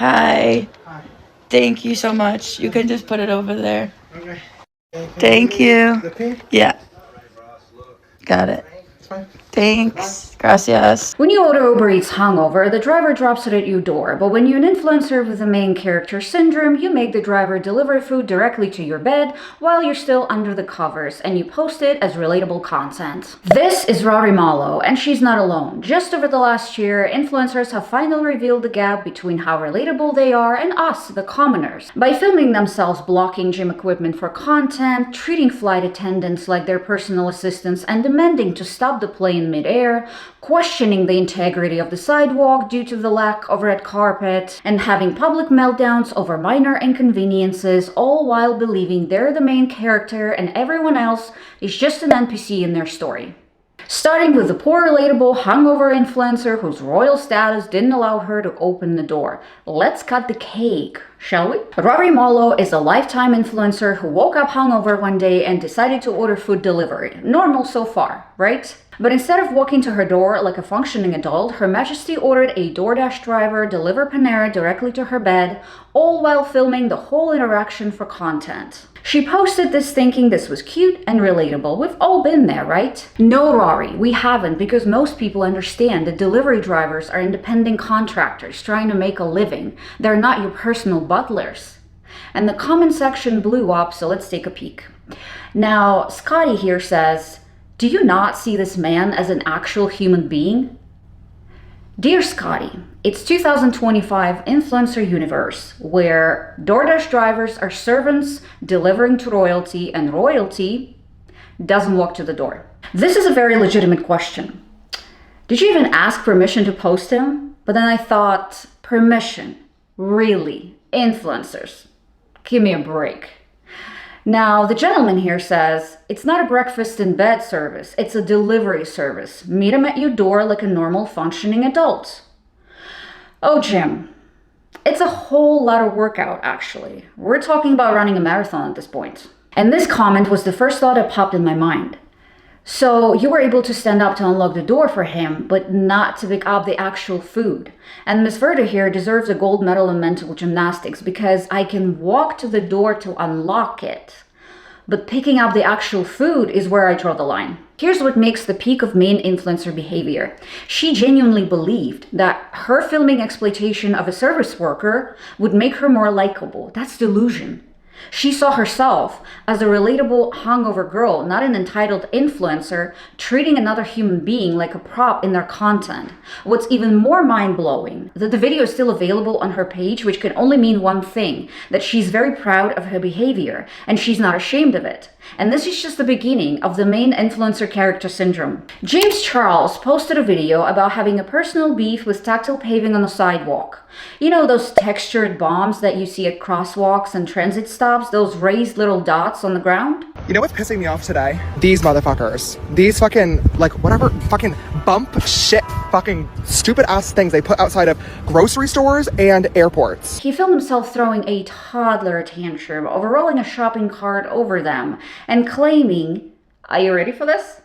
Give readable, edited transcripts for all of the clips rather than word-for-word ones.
Hi. Hi. Thank you so much. You can just put it over there. Okay. Thank you. The pin? Yeah. Got it. It's fine. Thanks. Gracias. When you order Uber Eats hungover, the driver drops it at your door, but when you're an influencer with the main character syndrome, you make the driver deliver food directly to your bed while you're still under the covers, and you post it as relatable content. This is Rory Malo, and she's not alone. Just over the last year, influencers have finally revealed the gap between how relatable they are and us, the commoners, by filming themselves blocking gym equipment for content, treating flight attendants like their personal assistants, and demanding to stop the plane mid-air, questioning the integrity of the sidewalk due to the lack of red carpet, and having public meltdowns over minor inconveniences, all while believing they're the main character and everyone else is just an NPC in their story. Starting with the poor relatable hungover influencer whose royal status didn't allow her to open the door. Let's cut the cake, shall we? Rory Malo is a lifetime influencer who woke up hungover one day and decided to order food delivery. Normal so far, right? But instead of walking to her door like a functioning adult, Her Majesty ordered a DoorDash driver deliver Panera directly to her bed, all while filming the whole interaction for content. She posted this thinking this was cute and relatable. We've all been there, right? No, Rory, we haven't, because most people understand that delivery drivers are independent contractors trying to make a living. They're not your personal butlers. And the comment section blew up, so let's take a peek. Now, Scotty here says, "Do you not see this man as an actual human being?" Dear Scotty, it's 2025 influencer universe where DoorDash drivers are servants delivering to royalty and royalty doesn't walk to the door. This is a very legitimate question. Did you even ask permission to post him? But then I thought, permission? Really? Influencers? Give me a break. Now, the gentleman here says, it's not a breakfast in bed service, it's a delivery service. Meet him at your door like a normal functioning adult. Oh, Jim, it's a whole lot of workout, actually. We're talking about running a marathon at this point. And this comment was the first thought that popped in my mind. So you were able to stand up to unlock the door for him, but not to pick up the actual food. And Miss Verda here deserves a gold medal in mental gymnastics because I can walk to the door to unlock it. But picking up the actual food is where I draw the line. Here's what makes the peak of main influencer behavior. She genuinely believed that her filming exploitation of a service worker would make her more likable. That's delusion. She saw herself as a relatable hungover girl, not an entitled influencer, treating another human being like a prop in their content. What's even more mind-blowing, that the video is still available on her page, which can only mean one thing, that she's very proud of her behavior, and she's not ashamed of it. And this is just the beginning of the main influencer character syndrome. James Charles posted a video about having a personal beef with tactile paving on the sidewalk. You know those textured bombs that you see at crosswalks and transit stops, those raised little dots on the ground? You know what's pissing me off today? These motherfuckers. These fucking, like, whatever fucking bump shit fucking stupid ass things they put outside of grocery stores and airports. He filmed himself throwing a toddler tantrum over rolling a shopping cart over them and claiming, are you ready for this?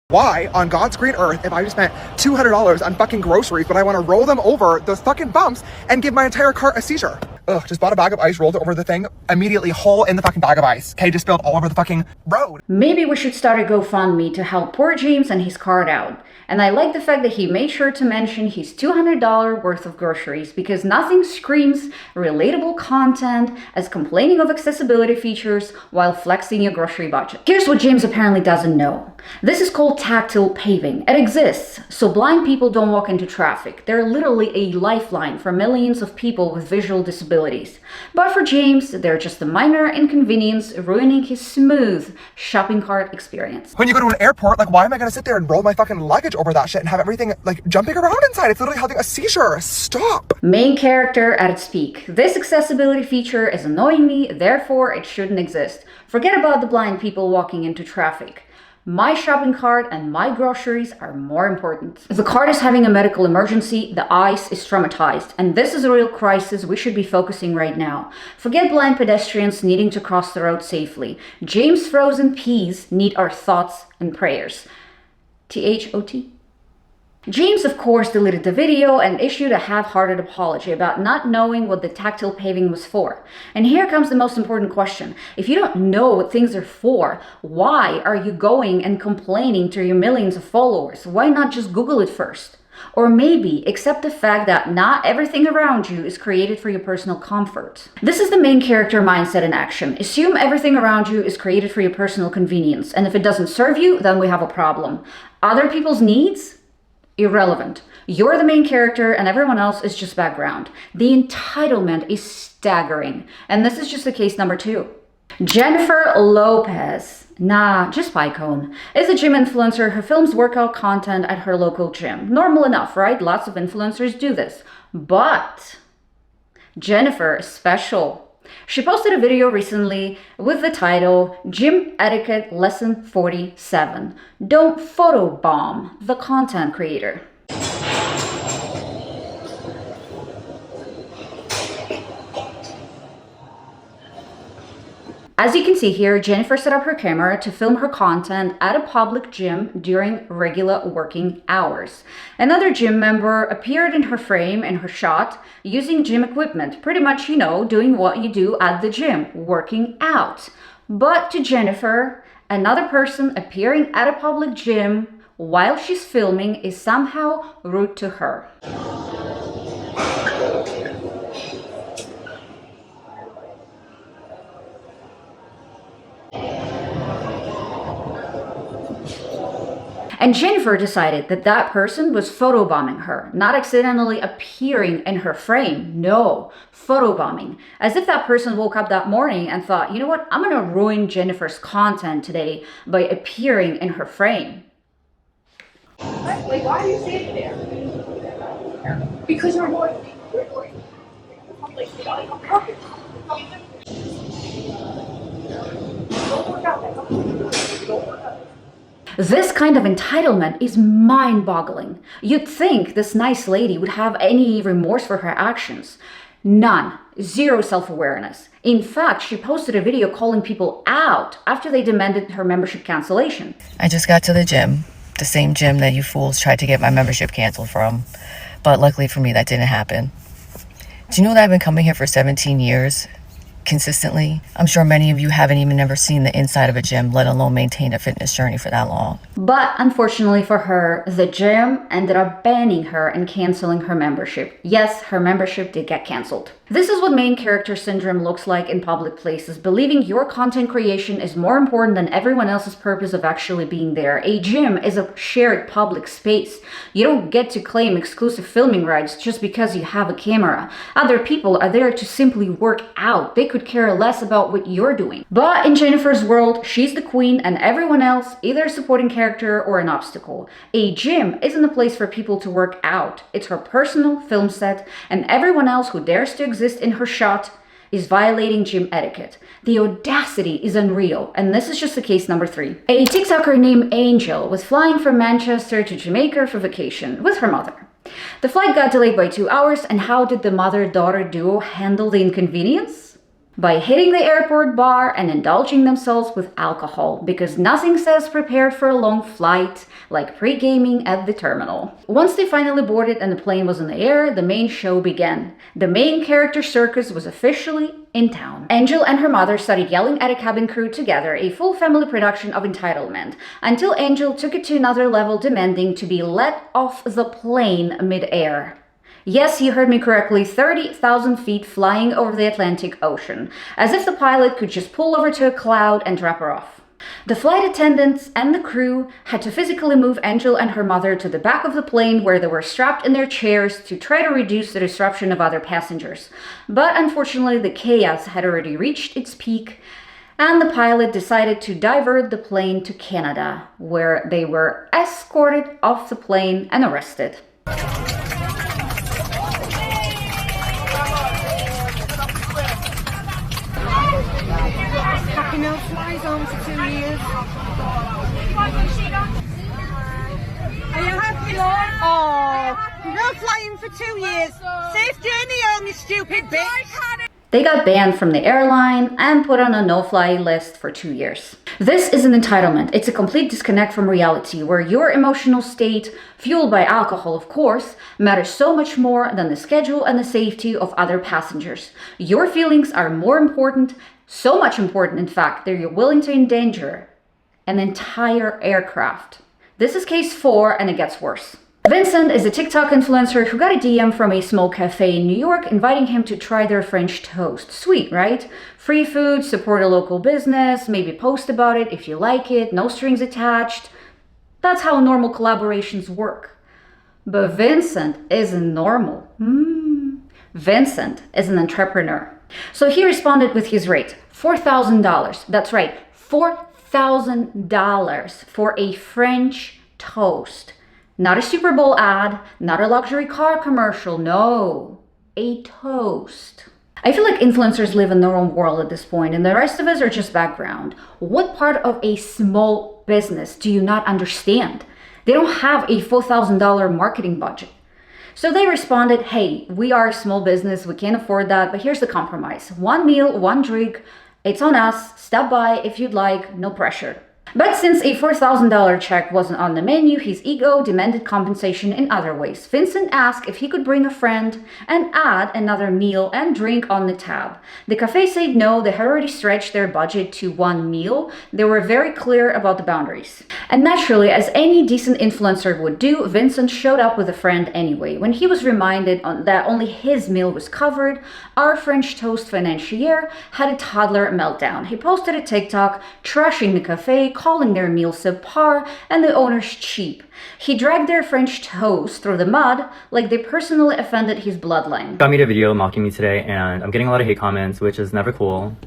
Why on God's green earth, if I just spent $200 on fucking groceries, but I want to roll them over those fucking bumps and give my entire cart a seizure? Ugh, just bought a bag of ice, rolled it over the thing, immediately hole in the fucking bag of ice. Okay, just spilled all over the fucking road. Maybe we should start a GoFundMe to help poor James and his cart out. And I like the fact that he made sure to mention his $200 worth of groceries, because nothing screams relatable content as complaining of accessibility features while flexing your grocery budget. Here's what James apparently doesn't know. This is called tactile paving. It exists, so blind people don't walk into traffic. They're literally a lifeline for millions of people with visual disabilities. But for James, they're just a minor inconvenience ruining his smooth shopping cart experience. When you go to an airport, like, why am I gonna sit there and roll my fucking luggage over that shit and have everything, like, jumping around inside? It's literally having a seizure. Stop. Main character at its peak. This accessibility feature is annoying me, therefore it shouldn't exist. Forget about the blind people walking into traffic. My shopping cart and my groceries are more important. If the cart is having a medical emergency, the ice is traumatized, and this is a real crisis we should be focusing right now. Forget blind pedestrians needing to cross the road safely. James' frozen peas need our thoughts and prayers. THOT. James, of course, deleted the video and issued a half-hearted apology about not knowing what the tactile paving was for. And here comes the most important question. If you don't know what things are for, why are you going and complaining to your millions of followers? Why not just Google it first? Or maybe accept the fact that not everything around you is created for your personal comfort. This is the main character mindset in action. Assume everything around you is created for your personal convenience, and if it doesn't serve you, then we have a problem. Other people's needs? Irrelevant. You're the main character and everyone else is just background. The entitlement is staggering. And this is just the case number 2. Jennifer Lopez, just Pycone, is a gym influencer who films workout content at her local gym. Normal enough, right? Lots of influencers do this. But Jennifer is special. She posted a video recently with the title, Gym Etiquette Lesson 47. Don't photobomb the content creator. As you can see here, Jennifer set up her camera to film her content at a public gym during regular working hours. Another gym member appeared in her frame in her shot using gym equipment, pretty much, doing what you do at the gym, working out. But to Jennifer, another person appearing at a public gym while she's filming is somehow rude to her. And Jennifer decided that that person was photobombing her, not accidentally appearing in her frame. No, photobombing. As if that person woke up that morning and thought, you know what, I'm gonna ruin Jennifer's content today by appearing in her frame. Like, why are you standing there? Because you're more public. Don't work out. Don't work out. This kind of entitlement is mind-boggling. You'd think this nice lady would have any remorse for her actions. None. Zero self-awareness. In fact, she posted a video calling people out after they demanded her membership cancellation. I just got to the gym, the same gym that you fools tried to get my membership canceled from. But luckily for me, that didn't happen. Do you know that I've been coming here for 17 years? Consistently. I'm sure many of you haven't even ever seen the inside of a gym, let alone maintain a fitness journey for that long. But unfortunately for her, the gym ended up banning her and canceling her membership. Yes, her membership did get canceled. This is what main character syndrome looks like in public places, believing your content creation is more important than everyone else's purpose of actually being there. A gym is a shared public space. You don't get to claim exclusive filming rights just because you have a camera. Other people are there to simply work out. They could care less about what you're doing. But in Jennifer's world, she's the queen and everyone else either a supporting character or an obstacle. A gym isn't a place for people to work out. It's her personal film set, and everyone else who dares to exist in her shot is violating gym etiquette. The audacity is unreal, and this is just the case number 3. A TikToker named Angel was flying from Manchester to Jamaica for vacation with her mother. The flight got delayed by 2 hours, and how did the mother-daughter duo handle the inconvenience? By hitting the airport bar and indulging themselves with alcohol, because nothing says prepared for a long flight like pre-gaming at the terminal. Once they finally boarded and the plane was in the air, the main show began. The main character circus was officially in town. Angel and her mother started yelling at a cabin crew together, a full family production of entitlement, until Angel took it to another level, demanding to be let off the plane mid-air. Yes, you heard me correctly, 30,000 feet flying over the Atlantic Ocean, as if the pilot could just pull over to a cloud and drop her off. The flight attendants and the crew had to physically move Angel and her mother to the back of the plane, where they were strapped in their chairs to try to reduce the disruption of other passengers. But unfortunately, the chaos had already reached its peak, and the pilot decided to divert the plane to Canada, where they were escorted off the plane and arrested. No flies on for 2 years. Are you happy, Lord? Oh, no flying for 2 years. Safe journey home, you stupid bitch. They got banned from the airline and put on a no-fly list for 2 years. This is an entitlement. It's a complete disconnect from reality, where your emotional state, fueled by alcohol of course, matters so much more than the schedule and the safety of other passengers. Your feelings are more important, so much important in fact, that you're willing to endanger an entire aircraft. This is case 4 and it gets worse. Vincent is a TikTok influencer who got a DM from a small cafe in New York inviting him to try their French toast. Sweet, right? Free food, support a local business, maybe post about it if you like it, no strings attached. That's how normal collaborations work. But Vincent isn't normal. Vincent is an entrepreneur. So he responded with his rate, $4,000. That's right, $4,000 for a French toast. Not a Super Bowl ad, not a luxury car commercial, no, a toast. I feel like influencers live in their own world at this point, and the rest of us are just background. What part of a small business do you not understand? They don't have a $4,000 marketing budget. So they responded, hey, we are a small business, we can't afford that, but here's the compromise. 1 meal, 1 drink, it's on us, stop by if you'd like, no pressure. But since a $4,000 check wasn't on the menu, his ego demanded compensation in other ways. Vincent asked if he could bring a friend and add another meal and drink on the tab. The cafe said no, they had already stretched their budget to 1 meal. They were very clear about the boundaries. And naturally, as any decent influencer would do, Vincent showed up with a friend anyway. When he was reminded that only his meal was covered, our French toast financier had a toddler meltdown. He posted a TikTok trashing the cafe, calling their meal subpar and the owners cheap. He dragged their French toast through the mud like they personally offended his bloodline. Got me a video mocking me today, and I'm getting a lot of hate comments, which is never cool.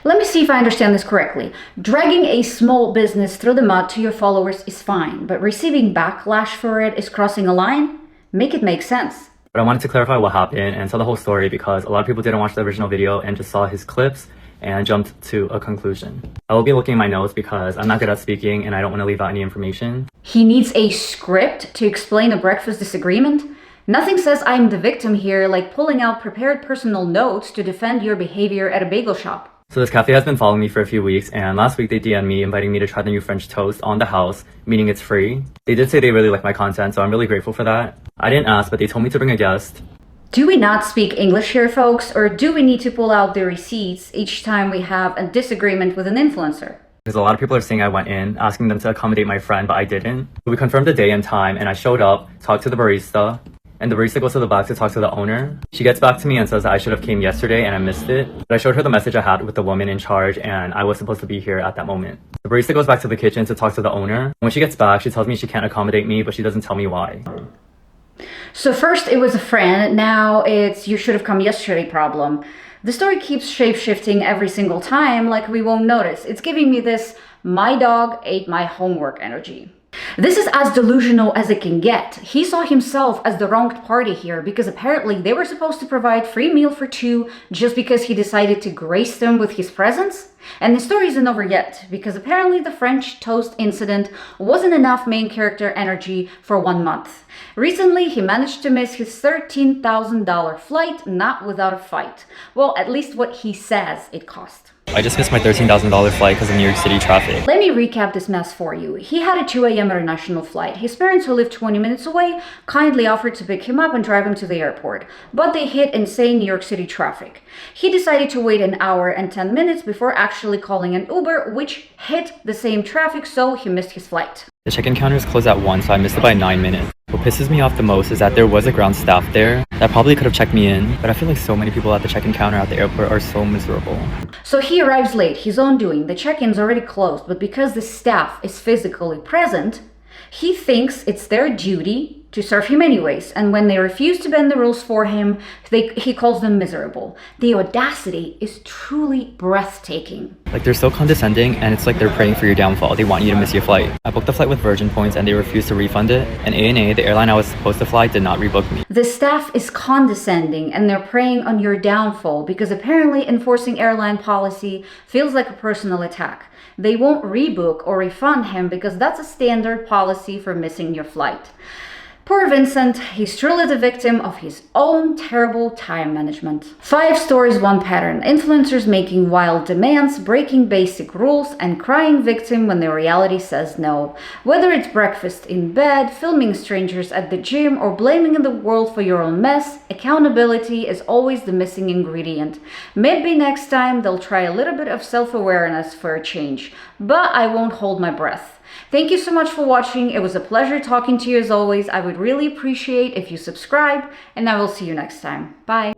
Let me see if I understand this correctly. Dragging a small business through the mud to your followers is fine, but receiving backlash for it is crossing a line? Make it make sense. But I wanted to clarify what happened and tell the whole story because a lot of people didn't watch the original video and just saw his clips and jumped to a conclusion. I will be looking at my notes because I'm not good at speaking and I don't want to leave out any information. He needs a script to explain a breakfast disagreement? Nothing says I'm the victim here like pulling out prepared personal notes to defend your behavior at a bagel shop. So this cafe has been following me for a few weeks, and last week they DM'd me inviting me to try the new French toast on the house, meaning it's free. They did say they really like my content, so I'm really grateful for that. I didn't ask, but they told me to bring a guest. Do we not speak English here, folks, or do we need to pull out the receipts each time we have a disagreement with an influencer? Because a lot of people are saying I went in, asking them to accommodate my friend, but I didn't. So we confirmed the day and time, and I showed up, talked to the barista, and the barista goes to the back to talk to the owner. She gets back to me and says that I should have came yesterday and I missed it. But I showed her the message I had with the woman in charge and I was supposed to be here at that moment. The barista goes back to the kitchen to talk to the owner. When she gets back, she tells me she can't accommodate me, but she doesn't tell me why. So first it was a friend, now it's you should have come yesterday problem. The story keeps shape-shifting every single time like we won't notice. It's giving me this my dog ate my homework energy. This is as delusional as it can get. He saw himself as the wronged party here because apparently they were supposed to provide free meal for 2 just because he decided to grace them with his presence. And the story isn't over yet because apparently the French toast incident wasn't enough main character energy for 1 month. Recently, he managed to miss his $13,000 flight, not without a fight. Well, at least what he says it cost. I just missed my $13,000 flight because of New York City traffic. Let me recap this mess for you. He had a 2 a.m. international flight. His parents, who lived 20 minutes away, kindly offered to pick him up and drive him to the airport. But they hit insane New York City traffic. He decided to wait an hour and 10 minutes before actually calling an Uber, which hit the same traffic, so he missed his flight. The check-in counters closed at 1, so I missed it by 9 minutes. What pisses me off the most is that there was a ground staff there that probably could have checked me in, but I feel like so many people at the check-in counter at the airport are so miserable. So he arrives late, his own doing. The check-in's already closed, but because the staff is physically present, he thinks it's their duty to serve him anyways, and when they refuse to bend the rules for him, he calls them miserable. The audacity is truly breathtaking. Like, they're so condescending, and it's like they're praying for your downfall. They want you to miss your flight. I booked the flight with Virgin points, and they refused to refund it, and ANA, the airline I was supposed to fly, did not rebook me. The staff is condescending, and they're preying on your downfall because apparently enforcing airline policy feels like a personal attack. They won't rebook or refund him because that's a standard policy for missing your flight. Poor Vincent, he's truly the victim of his own terrible time management. 5 stories, 1 pattern. Influencers making wild demands, breaking basic rules, and crying victim when the reality says no. Whether it's breakfast in bed, filming strangers at the gym, or blaming the world for your own mess, accountability is always the missing ingredient. Maybe next time they'll try a little bit of self-awareness for a change, but I won't hold my breath. Thank you so much for watching. It was a pleasure talking to you as always. I would really appreciate if you subscribe, and I will see you next time. Bye.